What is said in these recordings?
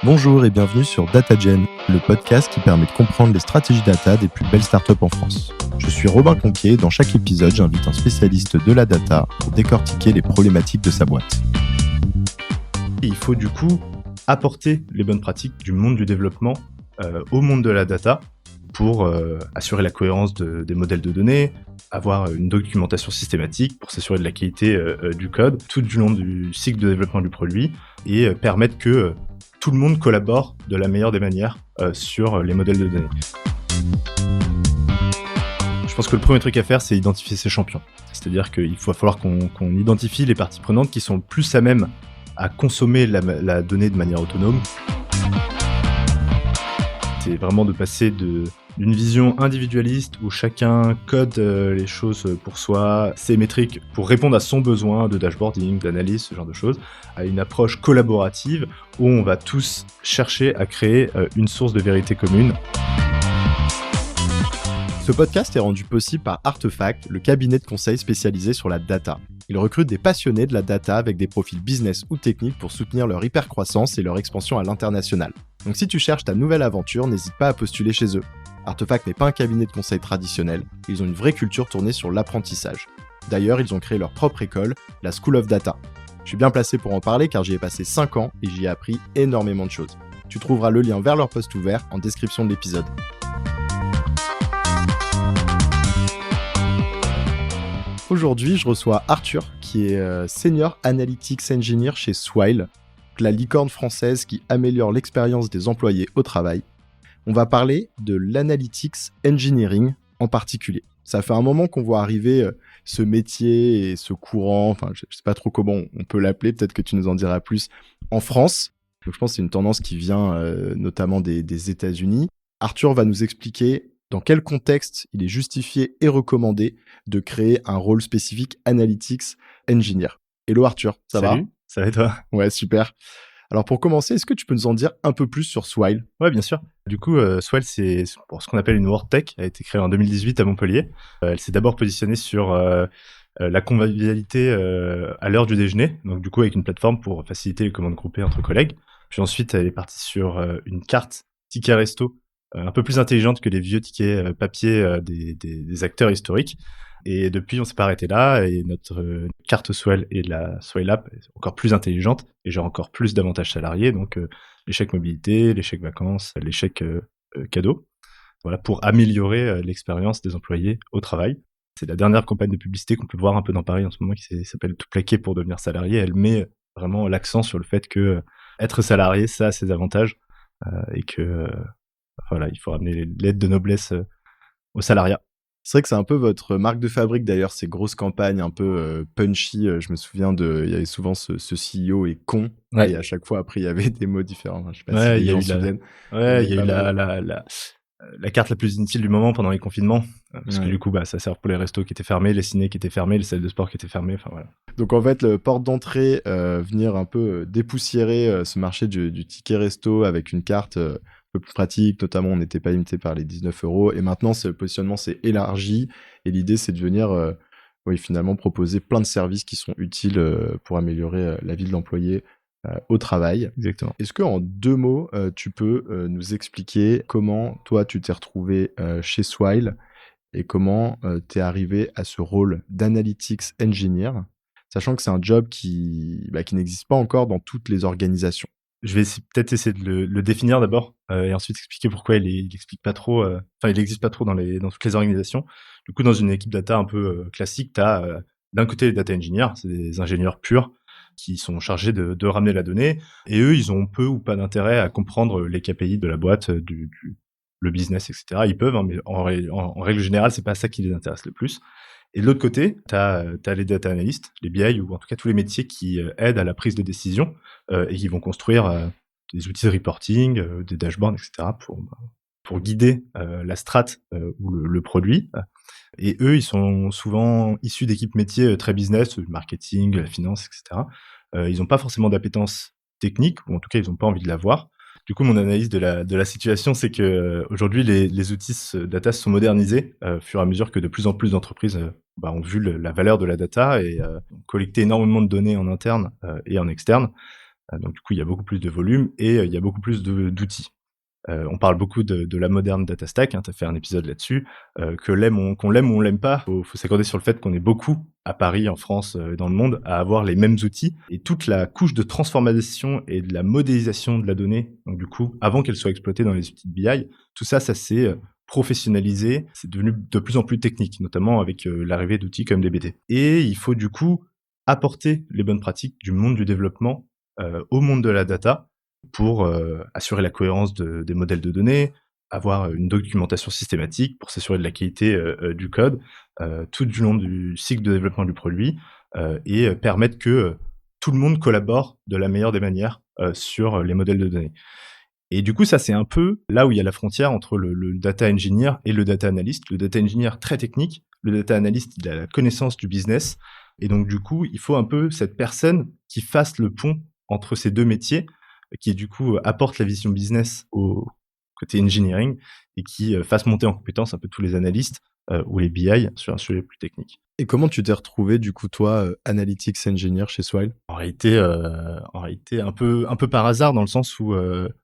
Bonjour et bienvenue sur DataGen, le podcast qui permet de comprendre les stratégies data des plus belles startups en France. Je suis Robin Conquier et dans chaque épisode, j'invite un spécialiste de la data pour décortiquer les problématiques de sa boîte. Il faut du coup apporter les bonnes pratiques du monde du développement au monde de la data pour assurer la cohérence des modèles de données, avoir une documentation systématique pour s'assurer de la qualité du code tout du long du cycle de développement du produit et permettre que tout le monde collabore de la meilleure des manières sur les modèles de données. Je pense que le premier truc à faire, c'est identifier ses champions. C'est-à-dire qu'il va falloir qu'on identifie les parties prenantes qui sont plus à même à consommer la donnée de manière autonome. C'est vraiment de passer d'une vision individualiste où chacun code les choses pour soi, ses métriques pour répondre à son besoin de dashboarding, d'analyse, ce genre de choses, à une approche collaborative où on va tous chercher à créer une source de vérité commune. Ce podcast est rendu possible par Artefact, le cabinet de conseil spécialisé sur la data. Ils recrutent des passionnés de la data avec des profils business ou techniques pour soutenir leur hypercroissance et leur expansion à l'international. Donc si tu cherches ta nouvelle aventure, n'hésite pas à postuler chez eux. Artefact n'est pas un cabinet de conseil traditionnel, ils ont une vraie culture tournée sur l'apprentissage. D'ailleurs, ils ont créé leur propre école, la School of Data. Je suis bien placé pour en parler car j'y ai passé 5 ans et j'y ai appris énormément de choses. Tu trouveras le lien vers leur poste ouvert en description de l'épisode. Aujourd'hui, je reçois Arthur, qui est Senior Analytics Engineer chez Swile, la licorne française qui améliore l'expérience des employés au travail. On va parler de l'analytics engineering en particulier. Ça fait un moment qu'on voit arriver ce métier et ce courant, enfin je ne sais pas trop comment on peut l'appeler, peut-être que tu nous en diras plus, en France. Donc, je pense que c'est une tendance qui vient notamment des États-Unis. Arthur va nous expliquer dans quel contexte il est justifié et recommandé de créer un rôle spécifique Analytics Engineer. Hello Arthur, ça va ? Salut, ça va et toi ? Ouais, super. Alors pour commencer, est-ce que tu peux nous en dire un peu plus sur Swile ? Ouais, bien sûr. Du coup, Swile, c'est pour ce qu'on appelle une WorldTech. Elle a été créée en 2018 à Montpellier. Elle s'est d'abord positionnée sur la convivialité à l'heure du déjeuner, donc du coup avec une plateforme pour faciliter les commandes groupées entre collègues. Puis ensuite, elle est partie sur une carte ticket resto un peu plus intelligente que les vieux tickets papier des acteurs historiques. Et depuis, on s'est pas arrêté là, et notre carte Swile et la Swile App est encore plus intelligente, et j'ai encore plus d'avantages salariés, donc les chèques mobilité, les chèques vacances, les chèques cadeaux, voilà, pour améliorer l'expérience des employés au travail. C'est la dernière campagne de publicité qu'on peut voir un peu dans Paris en ce moment, qui s'appelle Tout plaqué pour devenir salarié. Elle met vraiment l'accent sur le fait que être salarié, ça a ses avantages, et que voilà, il faut ramener l'aide de noblesse au salariat. C'est vrai que c'est un peu votre marque de fabrique d'ailleurs, ces grosses campagnes un peu punchy. Je me souviens il y avait souvent ce CEO est con, Ouais. et à chaque fois après il y avait des mots différents. Je sais pas Ouais, si il y les a gens eu se souviennent. il y a eu la carte la plus inutile du moment pendant les confinements, parce que Ouais. du coup, ça sert pour les restos qui étaient fermés, les cinés qui étaient fermés, les salles de sport qui étaient fermées, enfin voilà. Donc en fait, le porte d'entrée, venir un peu dépoussiérer ce marché du ticket resto avec une carte un peu plus pratique, notamment on n'était pas limité par les 19 €. Et maintenant, ce positionnement s'est élargi et l'idée, c'est de venir finalement proposer plein de services qui sont utiles pour améliorer la vie de l'employé au travail. Exactement. Est-ce qu'en 2 mots, tu peux nous expliquer comment toi, tu t'es retrouvé chez Swile et comment tu es arrivé à ce rôle d'analytics engineer, sachant que c'est un job qui n'existe pas encore dans toutes les organisations. Je vais peut-être essayer de le définir d'abord, et ensuite expliquer pourquoi il explique pas trop, il existe pas trop dans toutes les organisations. Du coup, dans une équipe data un peu classique, tu as d'un côté les data engineers, c'est des ingénieurs purs qui sont chargés de ramener la donnée, et eux, ils ont peu ou pas d'intérêt à comprendre les KPI de la boîte, le business, etc. Ils peuvent, hein, mais en règle générale, c'est pas ça qui les intéresse le plus. Et de l'autre côté, tu as les data analysts, les BI, ou en tout cas tous les métiers qui aident à la prise de décision et qui vont construire des outils de reporting, des dashboards, etc. pour guider la strat ou le produit. Et eux, ils sont souvent issus d'équipes métiers très business, le marketing, la finance, etc. Ils n'ont pas forcément d'appétence technique, ou en tout cas, ils n'ont pas envie de l'avoir. Du coup, mon analyse de la situation, c'est que aujourd'hui, les outils data se sont modernisés au fur et à mesure que de plus en plus d'entreprises ont vu la valeur de la data et ont collecté énormément de données en interne et en externe. Donc du coup, il y a beaucoup plus de volume et il y a beaucoup plus d'outils. On parle beaucoup de la moderne data stack, hein, tu as fait un épisode là-dessus, qu'on l'aime ou on l'aime pas, faut s'accorder sur le fait qu'on est beaucoup à Paris, en France, et dans le monde à avoir les mêmes outils et toute la couche de transformation et de la modélisation de la donnée, donc du coup, avant qu'elle soit exploitée dans les outils de BI, tout ça, ça s'est, professionnalisé, c'est devenu de plus en plus technique, notamment avec, l'arrivée d'outils comme dbt. Et il faut du coup apporter les bonnes pratiques du monde du développement, au monde de la data pour assurer la cohérence des modèles de données, avoir une documentation systématique pour s'assurer de la qualité du code, tout du long du cycle de développement du produit, et permettre que tout le monde collabore de la meilleure des manières sur les modèles de données. Et du coup, ça, c'est un peu là où il y a la frontière entre le data engineer et le data analyst. Le data engineer, très technique. Le data analyst, il a la connaissance du business. Et donc, du coup, il faut un peu cette personne qui fasse le pont entre ces deux métiers, qui, du coup, apporte la vision business au côté engineering et qui fasse monter en compétence un peu tous les analystes ou les BI sur un sujet plus technique. Et comment tu t'es retrouvé, du coup, toi, Analytics Engineer chez Swile? En réalité, un peu par hasard, dans le sens où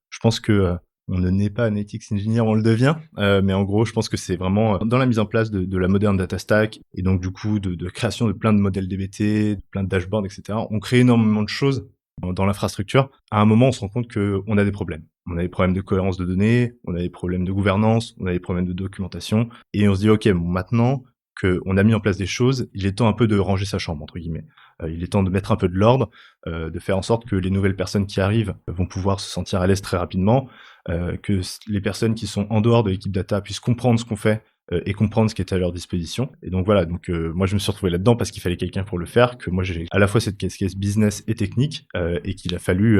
je pense que on ne naît pas analytics engineer, on le devient. Mais en gros, je pense que c'est vraiment dans la mise en place de la moderne data stack et donc du coup de création de plein de modèles DBT, de plein de dashboards, etc. On crée énormément de choses dans l'infrastructure. À un moment, on se rend compte qu'on a des problèmes. On a des problèmes de cohérence de données, on a des problèmes de gouvernance, on a des problèmes de documentation. Et on se dit, OK, bon, maintenant qu'on a mis en place des choses, il est temps un peu de ranger sa chambre, entre guillemets. Il est temps de mettre un peu de l'ordre, de faire en sorte que les nouvelles personnes qui arrivent vont pouvoir se sentir à l'aise très rapidement, que les personnes qui sont en dehors de l'équipe data puissent comprendre ce qu'on fait et comprendre ce qui est à leur disposition. Et donc voilà, donc moi je me suis retrouvé là-dedans parce qu'il fallait quelqu'un pour le faire, que moi j'ai à la fois cette casquette business et technique, et qu'il a fallu,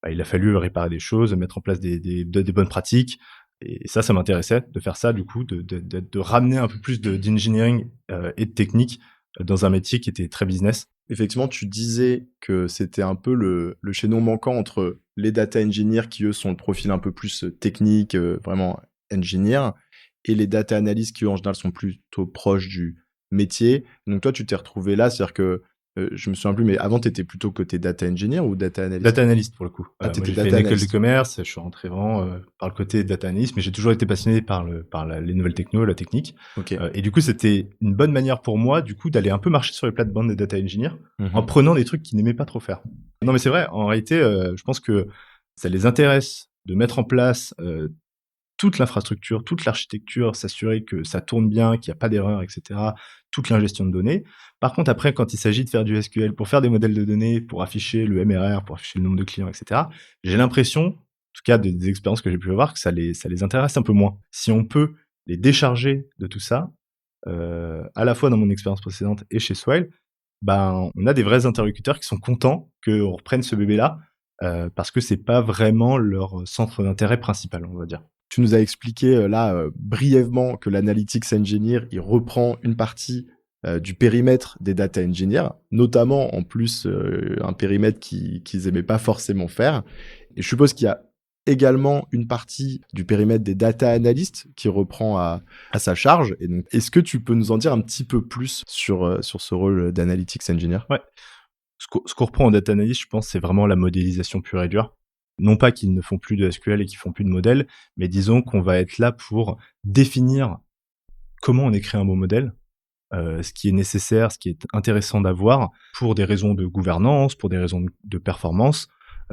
il a fallu réparer des choses, mettre en place des bonnes pratiques. Et ça m'intéressait de faire ça, du coup, de ramener un peu plus d'engineering et de technique dans un métier qui était très business. Effectivement, tu disais que c'était un peu le chaînon manquant entre les data engineers qui, eux, sont le profil un peu plus technique, vraiment engineer, et les data analysts qui, eux, en général, sont plutôt proches du métier. Donc toi, tu t'es retrouvé là, c'est-à-dire que, je me souviens plus, mais avant, tu étais plutôt côté data engineer ou data analyst? Data analyst pour le coup. Ah, Moi t'étais j'ai fait data une école de analyst. commerce, je suis rentré vraiment par le côté data analyst, mais j'ai toujours été passionné par les nouvelles techno, la technique. Ok. Et du coup, c'était une bonne manière pour moi, du coup, d'aller un peu marcher sur les plates-bandes des data engineers en Mhm. prenant des trucs qu'ils n'aimaient pas trop faire. Non, mais c'est vrai, en réalité, je pense que ça les intéresse de mettre en place toute l'infrastructure, toute l'architecture, s'assurer que ça tourne bien, qu'il n'y a pas d'erreur, etc. Toute l'ingestion de données. Par contre, après, quand il s'agit de faire du SQL pour faire des modèles de données, pour afficher le MRR, pour afficher le nombre de clients, etc., j'ai l'impression, en tout cas des expériences que j'ai pu avoir, que ça les intéresse un peu moins. Si on peut les décharger de tout ça, à la fois dans mon expérience précédente et chez Swile, ben, on a des vrais interlocuteurs qui sont contents qu'on reprenne ce bébé-là, parce que c'est pas vraiment leur centre d'intérêt principal, on va dire. Tu nous as expliqué là brièvement que l'analytics engineer, il reprend une partie du périmètre des data engineers, notamment en plus un périmètre qu'ils aimaient pas forcément faire. Et je suppose qu'il y a également une partie du périmètre des data analysts qui reprend à sa charge. Et donc, est-ce que tu peux nous en dire un petit peu plus sur ce rôle d'analytics engineer? Ouais. Ce qu'on reprend en data analyst, je pense, c'est vraiment la modélisation pure et dure. Non pas qu'ils ne font plus de SQL et qu'ils font plus de modèles, mais disons qu'on va être là pour définir comment on écrit un beau modèle, ce qui est nécessaire, ce qui est intéressant d'avoir pour des raisons de gouvernance, pour des raisons de performance.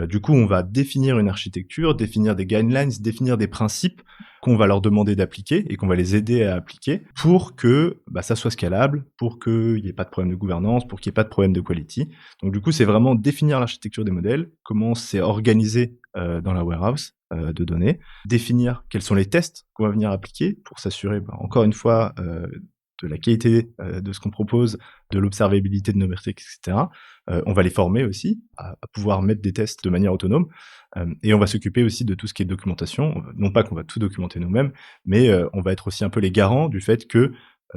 Du coup, on va définir une architecture, définir des guidelines, définir des principes qu'on va leur demander d'appliquer et qu'on va les aider à appliquer pour que ça soit scalable, pour qu'il n'y ait pas de problème de gouvernance, pour qu'il n'y ait pas de problème de quality. Donc du coup, c'est vraiment définir l'architecture des modèles, comment c'est organisé dans la warehouse de données, définir quels sont les tests qu'on va venir appliquer pour s'assurer, encore une fois, de la qualité de ce qu'on propose, de l'observabilité de nos métriques, etc. On va les former aussi à pouvoir mettre des tests de manière autonome, et on va s'occuper aussi de tout ce qui est documentation. Non pas qu'on va tout documenter nous-mêmes, mais on va être aussi un peu les garants du fait que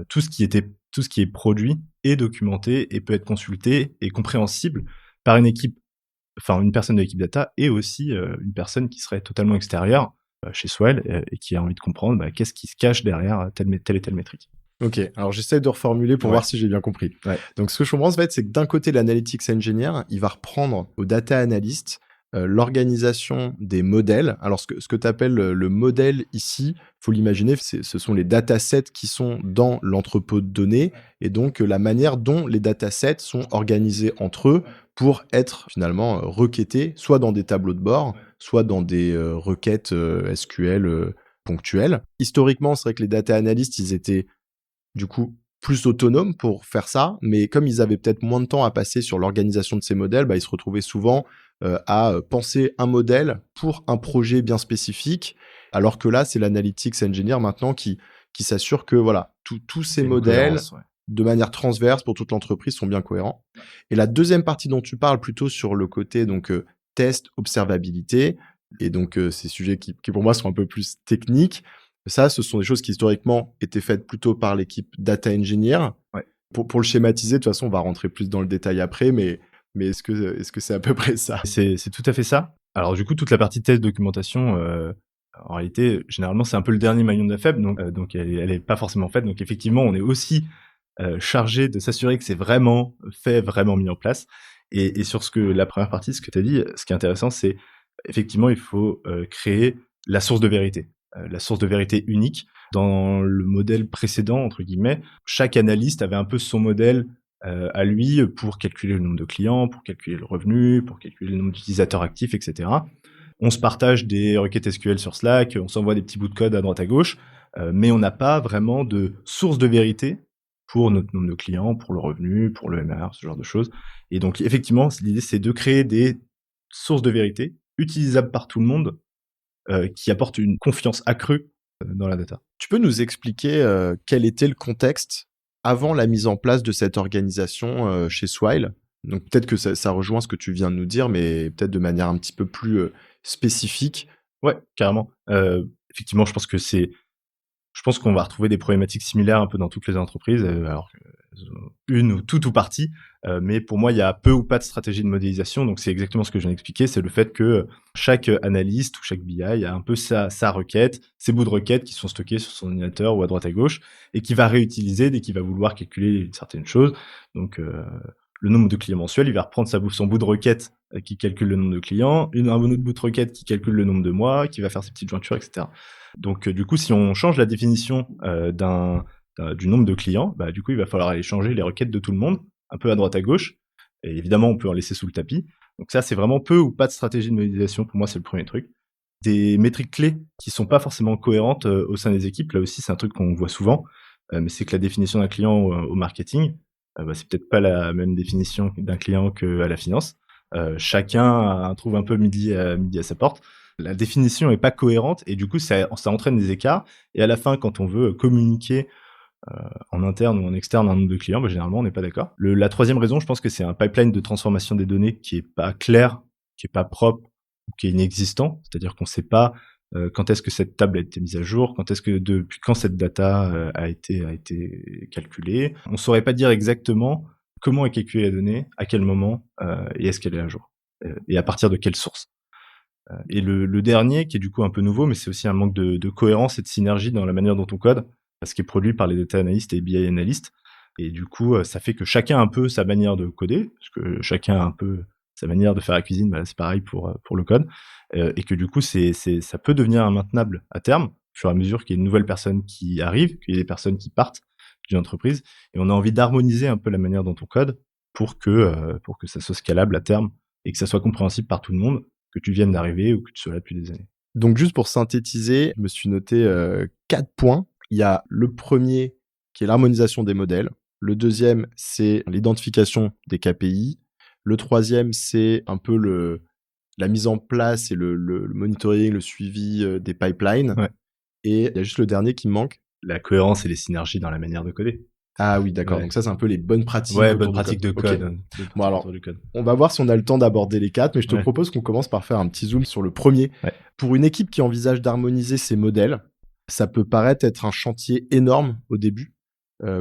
tout ce qui est produit est documenté et peut être consulté et compréhensible par une personne de l'équipe data et aussi une personne qui serait totalement extérieure chez Swell et qui a envie de comprendre qu'est-ce qui se cache derrière telle et telle métrique. Ok, alors j'essaie de reformuler pour Ouais. voir si j'ai bien compris. Ouais. Donc ce que je comprends, en fait, c'est que d'un côté, l'analytics engineer, il va reprendre au data analyst l'organisation des modèles. Alors ce que tu appelles le modèle ici, faut l'imaginer, ce sont les datasets qui sont dans l'entrepôt de données et donc la manière dont les datasets sont organisés entre eux pour être finalement requêtés, soit dans des tableaux de bord, soit dans des requêtes SQL ponctuelles. Historiquement, c'est vrai que les data analysts, ils étaient du coup plus autonomes pour faire ça, mais comme ils avaient peut-être moins de temps à passer sur l'organisation de ces modèles, bah, ils se retrouvaient souvent à penser un modèle pour un projet bien spécifique, alors que là, c'est l'analytics engineer maintenant qui s'assure que voilà, tous ces Il y a une modèles, cohérence, ouais. de manière transverse pour toute l'entreprise, sont bien cohérents. Et la deuxième partie dont tu parles, plutôt sur le côté donc test, observabilité, et donc ces sujets qui pour moi sont un peu plus techniques, ça, ce sont des choses qui historiquement étaient faites plutôt par l'équipe data engineer. Ouais. Pour le schématiser, de toute façon, on va rentrer plus dans le détail après, mais est-ce que c'est à peu près ça? C'est tout à fait ça. Alors du coup, toute la partie test documentation, en réalité, généralement, c'est un peu le dernier maillon de la faible, donc elle est pas forcément faite. Donc effectivement, on est aussi chargé de s'assurer que c'est vraiment fait, vraiment mis en place. Et sur la première partie, ce que tu as dit, ce qui est intéressant, c'est effectivement, il faut créer la source de vérité, la source de vérité unique. Dans le modèle précédent, entre guillemets, chaque analyste avait un peu son modèle à lui pour calculer le nombre de clients, pour calculer le revenu, pour calculer le nombre d'utilisateurs actifs, etc. On se partage des requêtes SQL sur Slack, on s'envoie des petits bouts de code à droite à gauche, mais on n'a pas vraiment de source de vérité pour notre nombre de clients, pour le revenu, pour le MRR, ce genre de choses. Et donc, effectivement, l'idée, c'est de créer des sources de vérité utilisables par tout le monde, qui apportent une confiance accrue dans la data. Tu peux nous expliquer quel était le contexte avant la mise en place de cette organisation chez Swile? Donc peut-être que ça rejoint ce que tu viens de nous dire, mais peut-être de manière un petit peu plus spécifique. Ouais, carrément. Effectivement, je pense qu'on va retrouver des problématiques similaires un peu dans toutes les entreprises, alors qu'elles ont une ou tout ou partie. Mais pour moi, il y a peu ou pas de stratégie de modélisation. Donc, c'est exactement ce que je viens d'expliquer. C'est le fait que chaque analyste ou chaque BI a un peu sa requête, ses bouts de requête qui sont stockés sur son ordinateur ou à droite à gauche et qui va réutiliser dès qu'il va vouloir calculer certaines choses. Donc, le nombre de clients mensuels, il va reprendre son bout de requête qui calcule le nombre de clients, un autre bout de requête qui calcule le nombre de mois, qui va faire ses petites jointures, etc. Donc, du coup, si on change la définition du nombre de clients, bah, du coup, il va falloir aller changer les requêtes de tout le monde, un peu à droite à gauche. Et évidemment, on peut en laisser sous le tapis. Donc ça, c'est vraiment peu ou pas de stratégie de modélisation. Pour moi, c'est le premier truc. Des métriques clés qui sont pas forcément cohérentes au sein des équipes. Là aussi, c'est un truc qu'on voit souvent. Mais c'est que la définition d'un client au marketing, bah, c'est peut-être pas la même définition d'un client qu'à la finance. Chacun trouve un peu midi à sa porte. La définition est pas cohérente et du coup, ça entraîne des écarts. Et à la fin, quand on veut communiquer en interne ou en externe un nombre de clients, bah, généralement, on n'est pas d'accord. La troisième raison, je pense que c'est un pipeline de transformation des données qui est pas clair, qui est pas propre, ou qui est inexistant. C'est-à-dire qu'on sait pas quand est-ce que cette table a été mise à jour, depuis quand cette data a été calculée. On saurait pas dire exactement comment est calculée la donnée, à quel moment, et est-ce qu'elle est à jour, et à partir de quelle source. Et le dernier, qui est du coup un peu nouveau, mais c'est aussi un manque de cohérence et de synergie dans la manière dont on code, ce qui est produit par les data analystes et BI analystes. Et du coup, ça fait que chacun a un peu sa manière de coder, parce que chacun a un peu sa manière de faire la cuisine, bah, c'est pareil pour le code. Et que du coup, ça peut devenir immaintenable à terme, au fur et à mesure qu'il y a une nouvelle personne qui arrive, qu'il y ait des personnes qui partent d'une entreprise. Et on a envie d'harmoniser un peu la manière dont on code pour que ça soit scalable à terme et que ça soit compréhensible par tout le monde, que tu viennes d'arriver ou que tu sois là depuis des années. Donc juste pour synthétiser, je me suis noté 4 points. Il y a le premier qui est l'harmonisation des modèles. Le deuxième, c'est l'identification des KPI. Le troisième, c'est un peu la mise en place et le monitoring, le suivi des pipelines. Ouais. Et il y a juste le dernier qui me manque. La cohérence et les synergies dans la manière de coder. Ah oui, d'accord. Ouais. Donc ça, c'est un peu les bonnes pratiques. Ouais, autour bonne du pratique de Ok. code. Bon, alors, on va voir si on a le temps d'aborder les 4, mais je te Ouais. propose qu'on commence par faire un petit zoom sur le premier. Ouais. Pour une équipe qui envisage d'harmoniser ses modèles, ça peut paraître être un chantier énorme au début.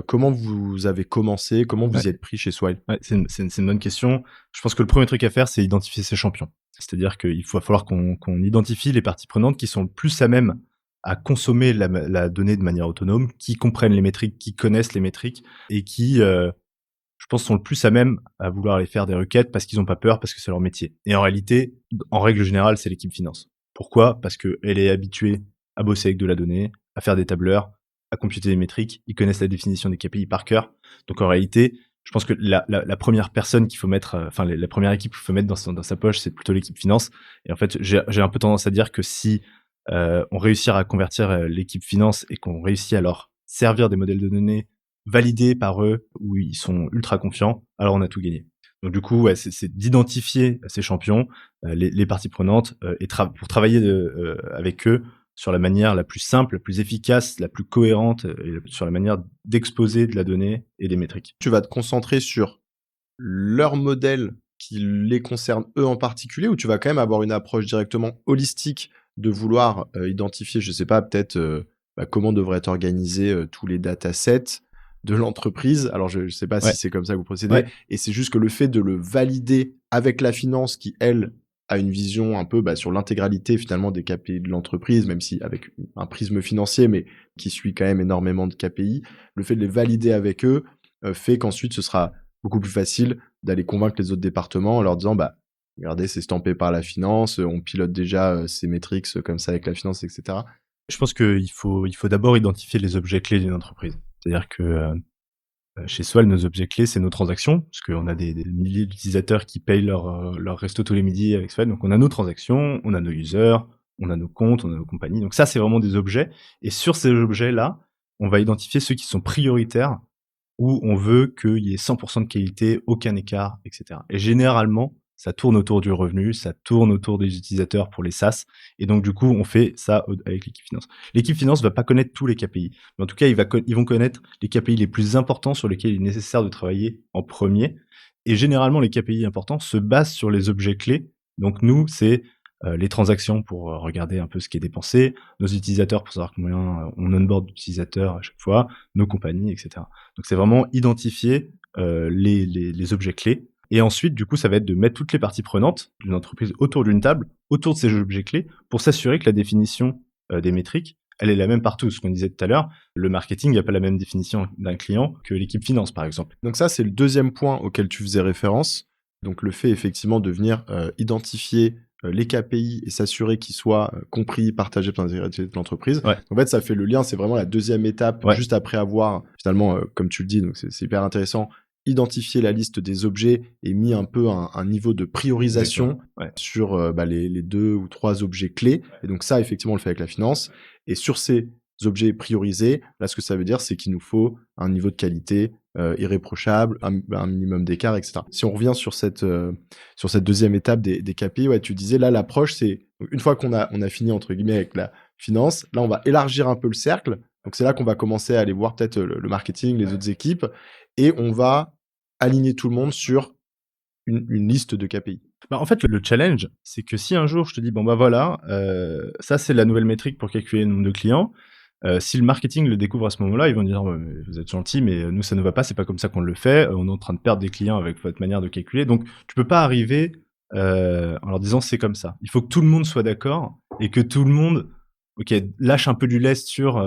Comment vous avez commencé? Comment vous y êtes pris chez Swile? Ouais, c'est une bonne question. Je pense que le premier truc à faire, c'est identifier ses champions. C'est-à-dire qu'il va falloir qu'on identifie les parties prenantes qui sont le plus à même à consommer la donnée de manière autonome, qui comprennent les métriques, qui connaissent les métriques et qui, je pense, sont le plus à même à vouloir aller faire des requêtes parce qu'ils ont pas peur, parce que c'est leur métier. Et en réalité, en règle générale, c'est l'équipe finance. Pourquoi? Parce qu'elle est habituée à bosser avec de la donnée, à faire des tableurs, à computer des métriques. Ils connaissent la définition des KPI par cœur. Donc en réalité, je pense que la première personne qu'il faut mettre, enfin la première équipe qu'il faut mettre dans sa poche, c'est plutôt l'équipe finance. Et en fait, j'ai un peu tendance à dire que si on réussit à convertir l'équipe finance et qu'on réussit à leur servir des modèles de données validés par eux, où ils sont ultra confiants, alors on a tout gagné. Donc du coup, ouais, c'est d'identifier ces champions, les parties prenantes, et pour travailler avec eux sur la manière la plus simple, la plus efficace, la plus cohérente, et sur la manière d'exposer de la donnée et des métriques. Tu vas te concentrer sur leur modèle qui les concerne eux en particulier, ou tu vas quand même avoir une approche directement holistique de vouloir identifier, je sais pas, peut-être comment devraient être organisés tous les datasets de l'entreprise. Alors, je sais pas si Ouais. c'est comme ça que vous procédez, Ouais. et c'est juste que le fait de le valider avec la finance qui, elle, a une vision un peu sur l'intégralité finalement des KPI de l'entreprise, même si avec un prisme financier, mais qui suit quand même énormément de KPI, le fait de les valider avec eux fait qu'ensuite ce sera beaucoup plus facile d'aller convaincre les autres départements en leur disant regardez, c'est stampé par la finance, on pilote déjà ces métriques comme ça avec la finance, etc. Je pense qu'il faut d'abord identifier les objets clés d'une entreprise. C'est-à-dire que chez Swell, nos objets clés, c'est nos transactions, parce qu'on a des milliers d'utilisateurs qui payent leur resto tous les midis avec Swell. Donc on a nos transactions, on a nos users, on a nos comptes, on a nos compagnies. Donc ça, c'est vraiment des objets. Et sur ces objets-là, on va identifier ceux qui sont prioritaires, où on veut qu'il y ait 100% de qualité, aucun écart, etc. Et généralement, ça tourne autour du revenu, ça tourne autour des utilisateurs pour les SaaS. Et donc, du coup, on fait ça avec l'équipe finance. L'équipe finance va pas connaître tous les KPI. Mais en tout cas, ils vont connaître les KPI les plus importants sur lesquels il est nécessaire de travailler en premier. Et généralement, les KPI importants se basent sur les objets clés. Donc, nous, c'est les transactions pour regarder un peu ce qui est dépensé, nos utilisateurs pour savoir combien on onboard d'utilisateurs à chaque fois, nos compagnies, etc. Donc c'est vraiment identifier les objets clés. Et ensuite, du coup, ça va être de mettre toutes les parties prenantes d'une entreprise autour d'une table, autour de ces objets clés, pour s'assurer que la définition des métriques, elle est la même partout. Ce qu'on disait tout à l'heure, le marketing n'a pas la même définition d'un client que l'équipe finance, par exemple. Donc ça, c'est le deuxième point auquel tu faisais référence. Donc le fait effectivement de venir identifier les KPI et s'assurer qu'ils soient compris, partagés par l'intégralité de l'entreprise. Ouais. En fait, ça fait le lien, c'est vraiment la deuxième étape, Ouais. juste après avoir, finalement, comme tu le dis, donc c'est hyper intéressant, identifié la liste des objets et mis un peu un niveau de priorisation sur les 2 ou 3 objets clés. Et donc ça, effectivement, on le fait avec la finance. Et sur ces objets priorisés, là, ce que ça veut dire, c'est qu'il nous faut un niveau de qualité irréprochable, un minimum d'écart, etc. Si on revient sur cette deuxième étape des KPI, ouais, tu disais là, l'approche, c'est une fois qu'on a fini, entre guillemets, avec la finance, là, on va élargir un peu le cercle. Donc, c'est là qu'on va commencer à aller voir peut-être le marketing, les autres équipes, et on va aligner tout le monde sur une liste de KPI. En fait, le challenge, c'est que si un jour je te dis, voilà, ça c'est la nouvelle métrique pour calculer le nombre de clients, si le marketing le découvre à ce moment-là, ils vont dire ouais, vous êtes gentil, mais nous ça ne va pas, c'est pas comme ça qu'on le fait. On est en train de perdre des clients avec votre manière de calculer. Donc tu peux pas arriver en leur disant c'est comme ça. Il faut que tout le monde soit d'accord et que tout le monde, lâche un peu du lest sur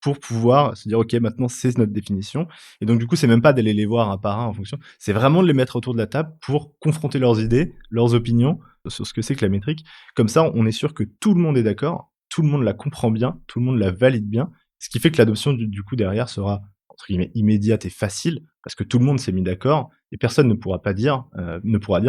pour pouvoir se dire ok, maintenant c'est notre définition. Et donc du coup c'est même pas d'aller les voir un par un en fonction, c'est vraiment de les mettre autour de la table pour confronter leurs idées, leurs opinions sur ce que c'est que la métrique. Comme ça, on est sûr que tout le monde est d'accord, tout le monde la comprend bien, tout le monde la valide bien, ce qui fait que l'adoption du coup derrière sera entre guillemets immédiate et facile parce que tout le monde s'est mis d'accord et personne ne pourra dire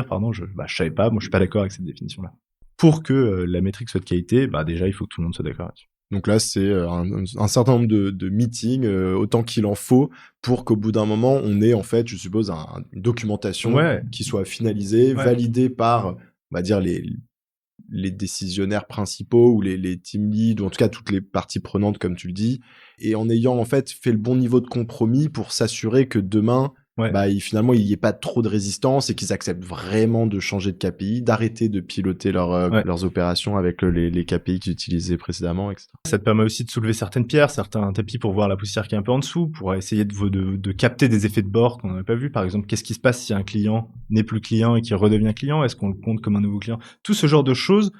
pardon, je savais pas, moi je suis pas d'accord avec cette définition là. Pour que la métrique soit de qualité, déjà il faut que tout le monde soit d'accord là-dessus. Donc là, c'est un certain nombre de meetings, autant qu'il en faut, pour qu'au bout d'un moment, on ait en fait, je suppose, une documentation qui soit finalisée, validée par, on va dire, les décisionnaires principaux ou les team leads, ou en tout cas toutes les parties prenantes, comme tu le dis, et en ayant en fait fait le bon niveau de compromis pour s'assurer que demain, finalement, il n'y ait pas trop de résistance et qu'ils acceptent vraiment de changer de KPI, d'arrêter de piloter leurs opérations avec les KPI qu'ils utilisaient précédemment, etc. Ça te permet aussi de soulever certaines pierres, certains tapis pour voir la poussière qui est un peu en dessous, pour essayer de capter des effets de bord qu'on n'avait pas vu. Par exemple, qu'est-ce qui se passe si un client n'est plus client et qu'il redevient client? Est-ce qu'on le compte comme un nouveau client? Tout ce genre de choses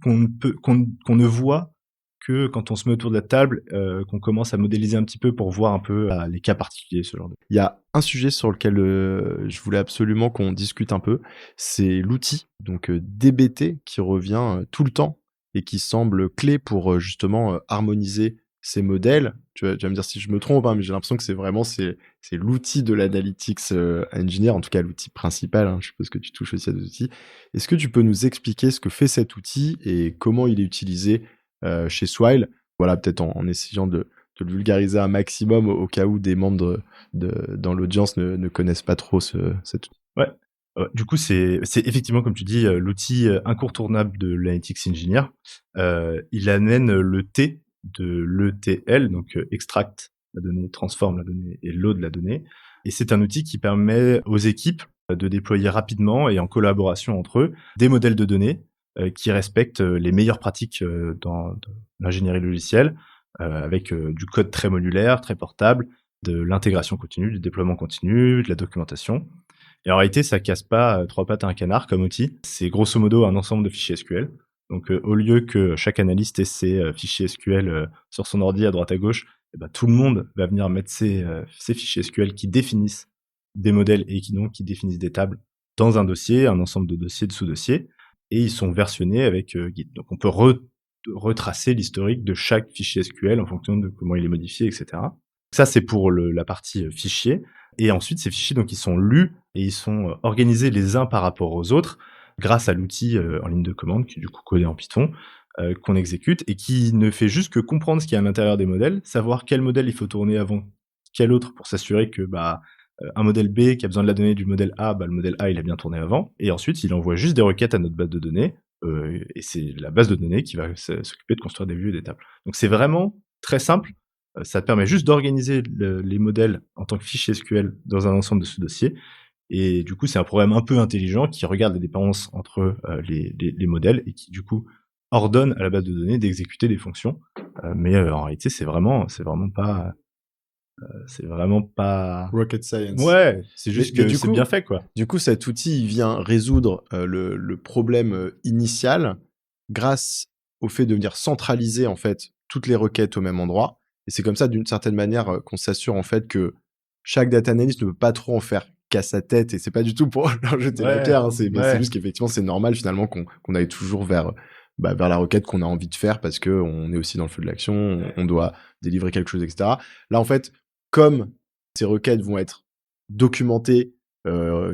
qu'on ne voit que quand on se met autour de la table, qu'on commence à modéliser un petit peu pour voir un peu les cas particuliers, ce genre de. Il y a un sujet sur lequel je voulais absolument qu'on discute un peu, c'est l'outil, donc DBT, qui revient tout le temps et qui semble clé pour justement harmoniser ces modèles. Tu vas me dire si je me trompe, hein, mais j'ai l'impression que c'est l'outil de l'analytics engineer, en tout cas l'outil principal. Hein, je suppose que tu touches aussi à des outils. Est-ce que tu peux nous expliquer ce que fait cet outil et comment il est utilisé chez Swile? Voilà, peut-être en essayant de le vulgariser un maximum au cas où des membres dans l'audience ne connaissent pas trop cet outil. Ouais. Du coup, c'est effectivement, comme tu dis, l'outil incontournable de l'analytics engineer. Il amène le T de l'ETL, donc extract la donnée, transforme la donnée et load la donnée. Et c'est un outil qui permet aux équipes de déployer rapidement et en collaboration entre eux des modèles de données qui respectent les meilleures pratiques dans l'ingénierie logicielle, avec du code très modulaire, très portable, de l'intégration continue, du déploiement continu, de la documentation. Et en réalité, ça casse pas trois pattes à un canard comme outil. C'est grosso modo un ensemble de fichiers SQL. Donc, au lieu que chaque analyste ait ses fichiers SQL sur son ordi à droite à gauche, eh ben, tout le monde va venir mettre ses fichiers SQL qui définissent des modèles et qui définissent des tables dans un dossier, un ensemble de dossiers, de sous-dossiers, et ils sont versionnés avec Git. Donc, on peut retracer l'historique de chaque fichier SQL en fonction de comment il est modifié, etc. Ça, c'est pour la partie fichier. Et ensuite, ces fichiers, donc, ils sont lus et ils sont organisés les uns par rapport aux autres grâce à l'outil en ligne de commande, qui est du coup codé en Python, qu'on exécute et qui ne fait juste que comprendre ce qu'il y a à l'intérieur des modèles, savoir quel modèle il faut tourner avant quel autre pour s'assurer que un modèle B qui a besoin de la donnée du modèle A, le modèle A, il a bien tourné avant. Et ensuite, il envoie juste des requêtes à notre base de données. Et c'est la base de données qui va s'occuper de construire des vues et des tables. Donc c'est vraiment très simple. Ça te permet juste d'organiser les modèles en tant que fichier SQL dans un ensemble de sous-dossiers. Et du coup, c'est un programme un peu intelligent qui regarde les dépendances entre les modèles et qui, du coup, ordonne à la base de données d'exécuter des fonctions. Mais en réalité, c'est vraiment pas. Rocket science. Ouais, c'est juste Mais que du c'est coup, bien fait, quoi. Du coup, cet outil, il vient résoudre le problème initial grâce au fait de venir centraliser en fait toutes les requêtes au même endroit. Et c'est comme ça, d'une certaine manière, qu'on s'assure en fait que chaque data analyst ne peut pas trop en faire qu'à sa tête. Et c'est pas du tout pour leur jeter la Ouais, pierre, hein, mais c'est ouais. juste qu'effectivement, c'est normal finalement qu'on aille toujours vers la requête qu'on a envie de faire parce que on est aussi dans le feu de l'action, on doit délivrer quelque chose, etc. Là, en fait, comme ces requêtes vont être documentées,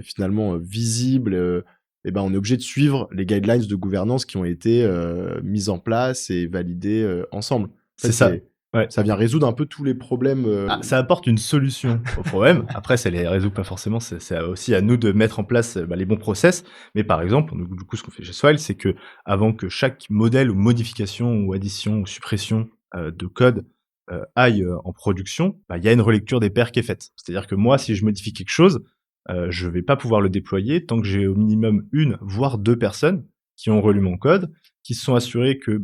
finalement visibles, et ben, on est obligé de suivre les guidelines de gouvernance qui ont été mises en place et validées ensemble. En fait, C'est ça. Ouais. ça vient résoudre un peu tous les problèmes. Ça apporte une solution au problème. Après, ça les résout pas forcément. C'est aussi à nous de mettre en place les bons process. Mais par exemple, du coup, ce qu'on fait chez Swile, c'est que avant que chaque modèle ou modification ou addition ou suppression de code aille en production, il y a une relecture des pairs qui est faite. C'est-à-dire que moi, si je modifie quelque chose, je vais pas pouvoir le déployer tant que j'ai au minimum une, voire deux personnes qui ont relu mon code, qui se sont assurés que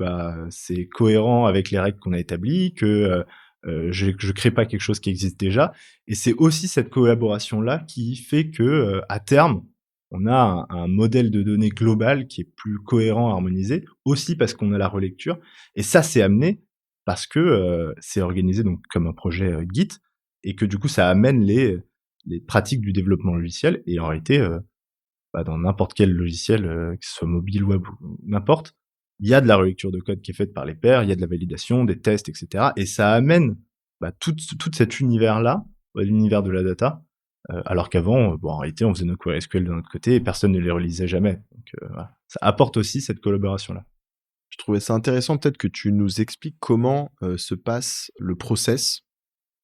c'est cohérent avec les règles qu'on a établies, que je crée pas quelque chose qui existe déjà. Et c'est aussi cette collaboration-là qui fait que, à terme, on a un modèle de données global qui est plus cohérent, harmonisé, aussi parce qu'on a la relecture. Et ça, c'est amené parce que c'est organisé donc comme un projet Git, et que du coup, ça amène les pratiques du développement logiciel. Et en réalité, dans n'importe quel logiciel, que ce soit mobile, web ou n'importe, il y a de la relecture de code qui est faite par les pairs, il y a de la validation, des tests, etc. Et ça amène tout cet univers-là, l'univers de la data, alors qu'avant, en réalité, on faisait nos queries SQL de notre côté et personne ne les relisait jamais. Donc voilà. Ça apporte aussi cette collaboration-là. Je trouvais ça intéressant peut-être que tu nous expliques comment se passe le process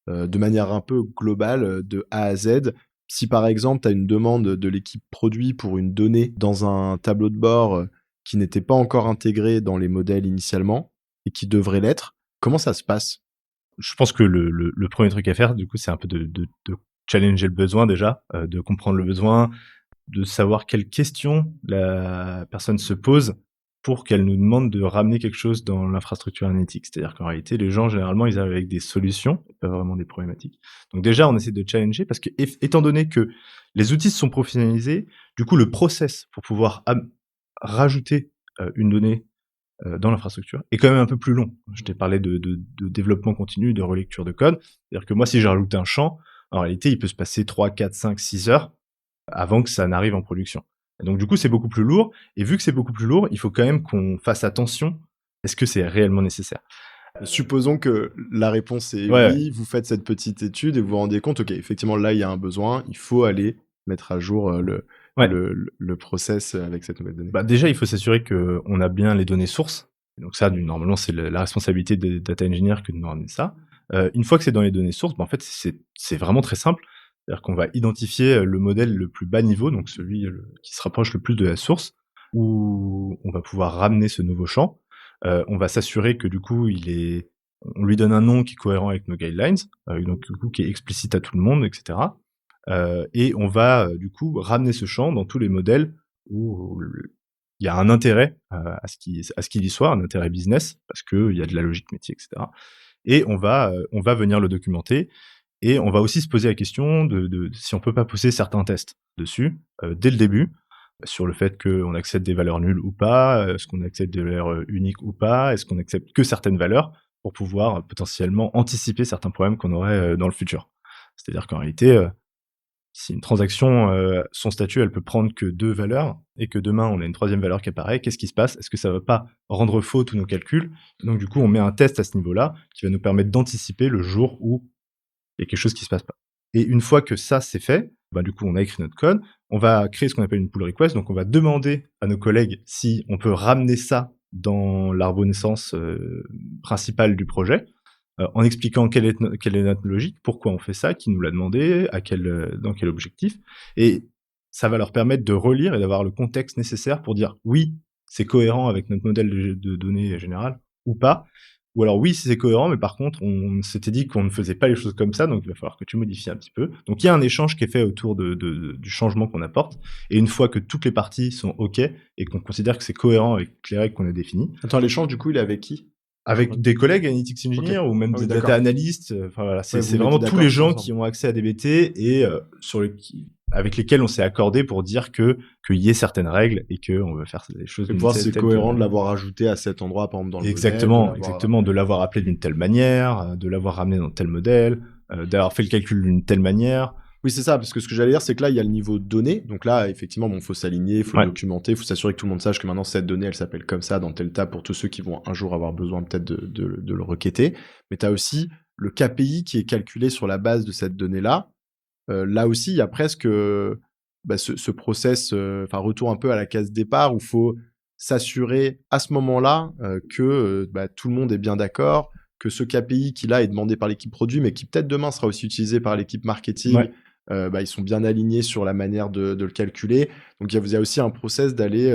de manière un peu globale, de A à Z. Si par exemple, tu as une demande de l'équipe produit pour une donnée dans un tableau de bord qui n'était pas encore intégré dans les modèles initialement et qui devrait l'être, comment ça se passe? Je pense que le premier truc à faire, du coup, c'est un peu de challenger le besoin déjà, de comprendre le besoin, de savoir quelles questions la personne se pose pour qu'elle nous demande de ramener quelque chose dans l'infrastructure analytique. C'est-à-dire qu'en réalité, les gens, généralement, ils arrivent avec des solutions, pas vraiment des problématiques. Donc déjà, on essaie de challenger parce que étant donné que les outils se sont professionnalisés, du coup, le process pour pouvoir rajouter une donnée dans l'infrastructure est quand même un peu plus long. Je t'ai parlé de développement continu, de relecture de code. C'est-à-dire que moi, si j'ai rajouté un champ, en réalité, il peut se passer 3, 4, 5, 6 heures avant que ça n'arrive en production. Et donc, du coup, c'est beaucoup plus lourd. Et vu que c'est beaucoup plus lourd, il faut quand même qu'on fasse attention. Est-ce que c'est réellement nécessaire? Supposons que la réponse est Ouais, oui, vous faites cette petite étude et vous vous rendez compte, ok, effectivement, là, il y a un besoin, il faut aller mettre à jour ouais. le process avec cette nouvelle donnée. Bah, déjà, il faut s'assurer qu'on a bien les données sources. Et donc ça, normalement, c'est la responsabilité des data engineers que de nous ramener ça. Une fois que c'est dans les données sources, bah, en fait, c'est vraiment très simple. C'est-à-dire qu'on va identifier le modèle le plus bas niveau, donc celui qui se rapproche le plus de la source, où on va pouvoir ramener ce nouveau champ. On va s'assurer que du coup, on lui donne un nom qui est cohérent avec nos guidelines, donc du coup qui est explicite à tout le monde, etc. Et on va du coup ramener ce champ dans tous les modèles où il y a un intérêt à ce qu'il y soit, un intérêt business, parce qu'il y a de la logique métier, etc. Et on va venir le documenter. Et on va aussi se poser la question de si on peut pas poser certains tests dessus dès le début, sur le fait qu'on accepte des valeurs nulles ou pas, est-ce qu'on accepte des valeurs uniques ou pas, est-ce qu'on accepte que certaines valeurs, pour pouvoir potentiellement anticiper certains problèmes qu'on aurait dans le futur. C'est-à-dire qu'en réalité, si une transaction, son statut, elle peut prendre que 2 valeurs et que demain on a une troisième valeur qui apparaît, qu'est-ce qui se passe? Est-ce que ça va pas rendre faux tous nos calculs? Donc du coup, on met un test à ce niveau-là qui va nous permettre d'anticiper le jour où il y a quelque chose qui se passe pas. Et une fois que ça c'est fait, bah, du coup, on a écrit notre code, on va créer ce qu'on appelle une pull request, donc on va demander à nos collègues si on peut ramener ça dans l'arborescence principale du projet. En expliquant quelle est notre logique, pourquoi on fait ça, qui nous l'a demandé, dans quel objectif. Et ça va leur permettre de relire et d'avoir le contexte nécessaire pour dire oui, c'est cohérent avec notre modèle de données général ou pas. Ou alors oui, c'est cohérent, mais par contre, on s'était dit qu'on ne faisait pas les choses comme ça, donc il va falloir que tu modifies un petit peu. Donc il y a un échange qui est fait autour du changement qu'on apporte. Et une fois que toutes les parties sont OK et qu'on considère que c'est cohérent avec les règles qu'on a définies, Attends, l'échange, du coup, il est avec qui? avec des collègues analytics Ok. engineers ou même Ah oui, des d'accord. data analysts, enfin voilà, Ouais, c'est vous vraiment mettez tous d'accord les tous gens ensemble. qui ont accès à DBT et avec lesquels on s'est accordé pour dire qu'il y ait certaines règles et qu'on veut faire les choses Et d'une pour voir si c'est telle cohérent de l'avoir ajouté à cet endroit, par exemple, dans le modèle, de l'avoir... exactement, de l'avoir appelé d'une telle manière, de l'avoir ramené dans tel modèle, d'avoir fait le calcul d'une telle manière. Oui, c'est ça, parce que ce que j'allais dire, c'est que là, il y a le niveau de données. Donc là, effectivement, bon, faut s'aligner, faut Ouais. le documenter, faut s'assurer que tout le monde sache que maintenant, cette donnée, elle s'appelle comme ça dans tel tab pour tous ceux qui vont un jour avoir besoin peut-être de le requêter. Mais tu as aussi le KPI qui est calculé sur la base de cette donnée-là. Là aussi, il y a presque ce process, enfin, retour un peu à la case départ où faut s'assurer à ce moment-là que tout le monde est bien d'accord, que ce KPI qui là est demandé par l'équipe produit, mais qui peut-être demain sera aussi utilisé par l'équipe marketing, Ouais. ils sont bien alignés sur la manière de le calculer. Donc il y a aussi un process d'aller...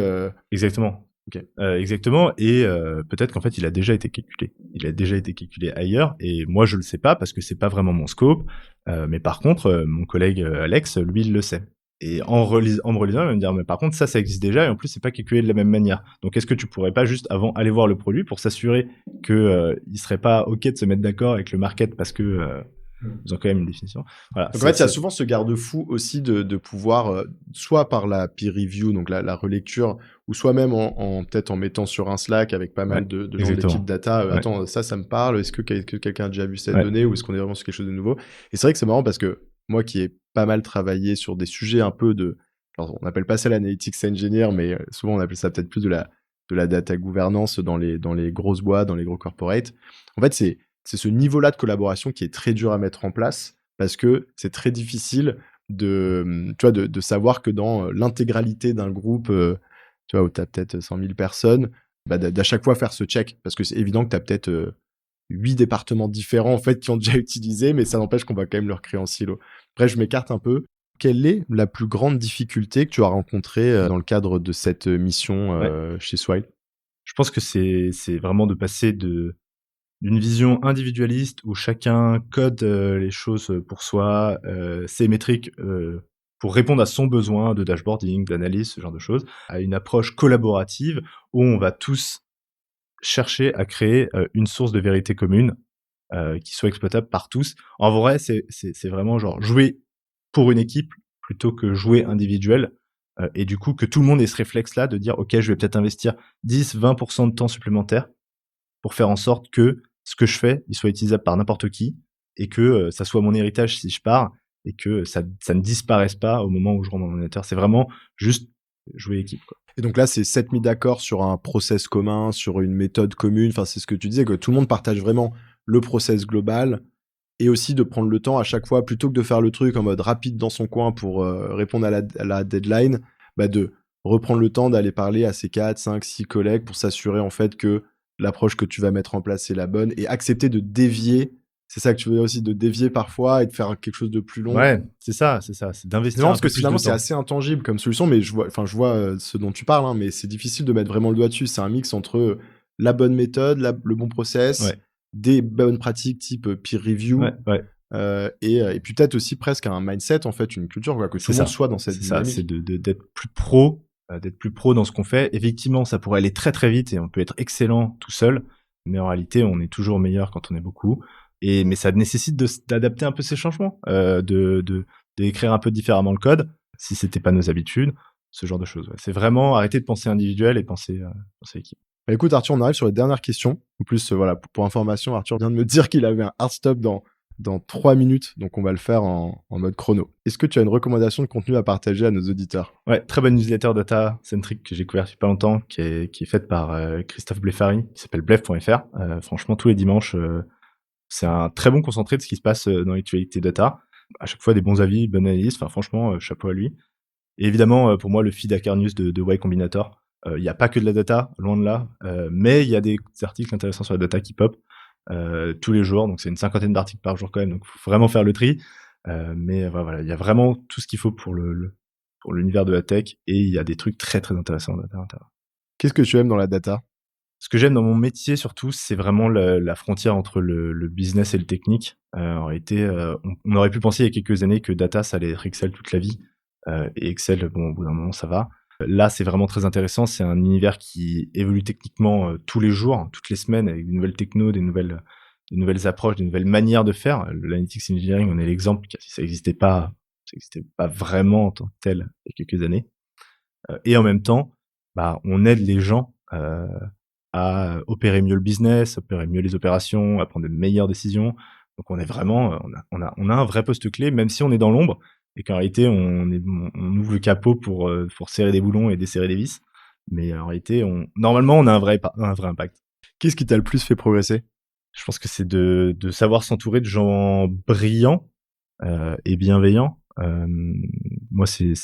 Exactement. Ok. Exactement. Et peut-être qu'en fait, il a déjà été calculé. Il a déjà été calculé ailleurs. Et moi, je le sais pas parce que c'est pas vraiment mon scope. Mais par contre, mon collègue Alex, lui, il le sait. Et en me relisant, il va me dire, mais par contre, ça existe déjà. Et en plus, c'est pas calculé de la même manière. Donc, est-ce que tu pourrais pas juste avant aller voir le produit pour s'assurer que il serait pas OK de se mettre d'accord avec le market parce que ils ont quand même une définition. Voilà. Donc en fait, il y a souvent ce garde-fou aussi de pouvoir, soit par la peer review, donc la relecture, ou soit même peut-être en mettant sur un Slack avec pas mal Ouais, de gens de exactement. l'équipe data, Ouais. attends, ça me parle, est-ce que quelqu'un a déjà vu cette Ouais. donnée ou est-ce qu'on est vraiment sur quelque chose de nouveau? Et c'est vrai que c'est marrant parce que moi qui ai pas mal travaillé sur des sujets un peu alors on n'appelle pas ça l'analytics engineer, mais souvent on appelle ça peut-être plus de la data gouvernance dans les grosses boîtes, dans les gros corporates. En fait, c'est ce niveau-là de collaboration qui est très dur à mettre en place parce que c'est très difficile de savoir que dans l'intégralité d'un groupe, tu vois, où tu as peut-être 100 000 personnes, d'à chaque fois faire ce check. Parce que c'est évident que tu as peut-être 8 départements différents en fait, qui ont déjà utilisé, mais ça n'empêche qu'on va quand même le recréer en silo. Bref, je m'écarte un peu. Quelle est la plus grande difficulté que tu as rencontrée dans le cadre de cette mission Ouais. chez Swile? Je pense que c'est vraiment de passer d'une vision individualiste où chacun code les choses pour soi, ses métriques pour répondre à son besoin de dashboarding, d'analyse, ce genre de choses, à une approche collaborative où on va tous chercher à créer une source de vérité commune qui soit exploitable par tous. En vrai, c'est vraiment genre jouer pour une équipe plutôt que jouer individuel. Et du coup, que tout le monde ait ce réflexe-là de dire, OK, je vais peut-être investir 10-20% de temps supplémentaire pour faire en sorte que ce que je fais, il soit utilisable par n'importe qui et que ça soit mon héritage si je pars et que ça ne disparaisse pas au moment où je rentre dans mon ordinateur. C'est vraiment juste jouer équipe, quoi. Et donc là, c'est s'être mis d'accord sur un process commun, sur une méthode commune. Enfin, c'est ce que tu disais, que tout le monde partage vraiment le process global et aussi de prendre le temps à chaque fois, plutôt que de faire le truc en mode rapide dans son coin pour répondre à la deadline, de reprendre le temps d'aller parler à ses 4, 5, 6 collègues pour s'assurer en fait que l'approche que tu vas mettre en place est la bonne et accepter de dévier. C'est ça que tu veux dire aussi, de dévier parfois et de faire quelque chose de plus long. Ouais, c'est ça, c'est C'est d'investir marrant un parce peu que plus finalement, de c'est temps. assez intangible comme solution, mais je vois ce dont tu parles, hein, mais c'est difficile de mettre vraiment le doigt dessus. C'est un mix entre la bonne méthode, le bon process, Ouais. des bonnes pratiques type peer review, Ouais. et puis peut-être aussi presque un mindset, en fait, une culture, quoi, que tout C'est le monde ça. soit dans cette C'est ça, dynamique. c'est d'être plus pro dans ce qu'on fait. Effectivement, ça pourrait aller très, très vite et on peut être excellent tout seul, mais en réalité, on est toujours meilleur quand on est beaucoup mais ça nécessite d'adapter un peu ces changements, d'écrire un peu différemment le code, si c'était pas nos habitudes, ce genre de choses, ouais. C'est vraiment arrêter de penser individuel et penser équipe. Écoute, Arthur, on arrive sur les dernières questions. En plus, voilà, pour information, Arthur vient de me dire qu'il avait un hard stop dans 3 minutes, donc on va le faire en mode chrono. Est-ce que tu as une recommandation de contenu à partager à nos auditeurs ? Ouais, très bonne newsletter data centric que j'ai couvert il y a pas longtemps, qui est faite par Christophe Blefary, qui s'appelle blef.fr. Franchement, tous les dimanches, c'est un très bon concentré de ce qui se passe dans l'actualité data. À chaque fois, des bons avis, bonne analyse. Enfin, franchement, chapeau à lui. Et évidemment, pour moi, le feed Hacker News de Y Combinator. Il n'y a pas que de la data, loin de là, mais il y a des articles intéressants sur la data qui pop tous les jours. Donc, c'est une 50aine d'articles par jour quand même. Donc, il faut vraiment faire le tri. Mais voilà, il y a vraiment tout ce qu'il faut pour l'univers de la tech. Et il y a des trucs très, très intéressants en data. Qu'est-ce que tu aimes dans la data ? Ce que j'aime dans mon métier surtout, c'est vraiment la frontière entre le business et le technique. En réalité, on aurait pu penser il y a quelques années que data, ça allait être Excel toute la vie. Et Excel, bon, au bout d'un moment, ça va. Là, c'est vraiment très intéressant. C'est un univers qui évolue techniquement tous les jours, toutes les semaines, avec des nouvelles technos, des nouvelles approches, des nouvelles manières de faire. L'analytics engineering, on est l'exemple, ça n'existait pas vraiment en tant que tel il y a quelques années. Et en même temps, on aide les gens à opérer mieux le business, opérer mieux les opérations, à prendre de meilleures décisions. Donc on est vraiment, on a un vrai poste clé, même si on est dans l'ombre et qu'en réalité on ouvre le capot pour serrer des boulons et desserrer des vis. Mais en réalité, normalement on a un vrai impact. Qu'est-ce qui t'a le plus fait progresser ? Je pense que c'est de savoir s'entourer de gens brillants et bienveillants. Moi, c'est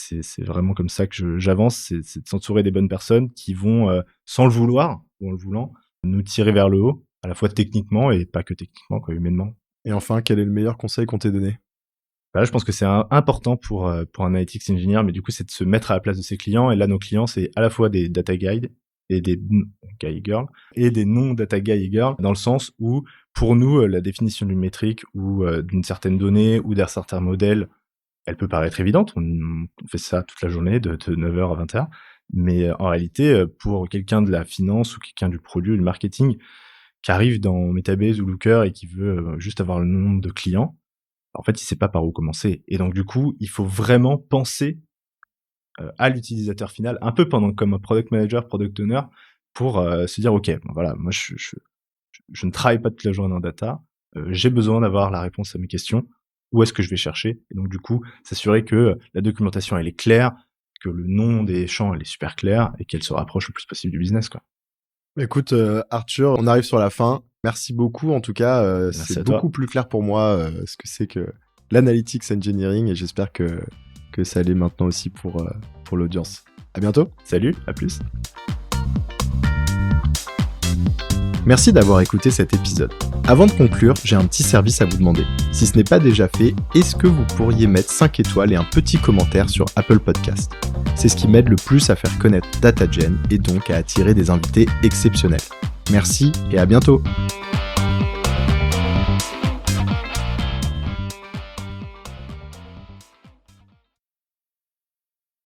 vraiment comme ça que j'avance, c'est de s'entourer des bonnes personnes qui vont, sans le vouloir ou en le voulant, nous tirer vers le haut, à la fois techniquement et pas que techniquement, quoi, humainement. Et enfin, quel est le meilleur conseil qu'on t'ait donné ? Là, je pense que c'est important pour un analytics engineer, mais du coup, c'est de se mettre à la place de ses clients. Et là, nos clients, c'est à la fois des data guides et des guy et girl et des non data guy et girl, dans le sens où, pour nous, la définition d'une métrique ou d'une certaine donnée ou d'un certain modèle, elle peut paraître évidente. On fait ça toute la journée de 9h à 20h. Mais en réalité, pour quelqu'un de la finance ou quelqu'un du produit ou du marketing qui arrive dans Metabase ou Looker et qui veut juste avoir le nombre de clients, en fait, il sait pas par où commencer. Et donc, du coup, il faut vraiment penser à l'utilisateur final, un peu comme un product manager, product owner, pour se dire, OK, voilà, moi, je ne travaille pas toute la journée en data. J'ai besoin d'avoir la réponse à mes questions. Où est-ce que je vais chercher? Et donc, du coup, s'assurer que la documentation, elle est claire, que le nom des champs, elle est super claire et qu'elle se rapproche le plus possible du business, quoi. Écoute, Arthur, on arrive sur la fin. Merci beaucoup. En tout cas, c'est beaucoup plus clair pour moi ce que c'est que l'analytics engineering et j'espère que ça l'est maintenant aussi pour l'audience. À bientôt. Salut, à plus. Merci d'avoir écouté cet épisode. Avant de conclure, j'ai un petit service à vous demander. Si ce n'est pas déjà fait, est-ce que vous pourriez mettre 5 étoiles et un petit commentaire sur Apple Podcast ? C'est ce qui m'aide le plus à faire connaître DataGen et donc à attirer des invités exceptionnels. Merci et à bientôt.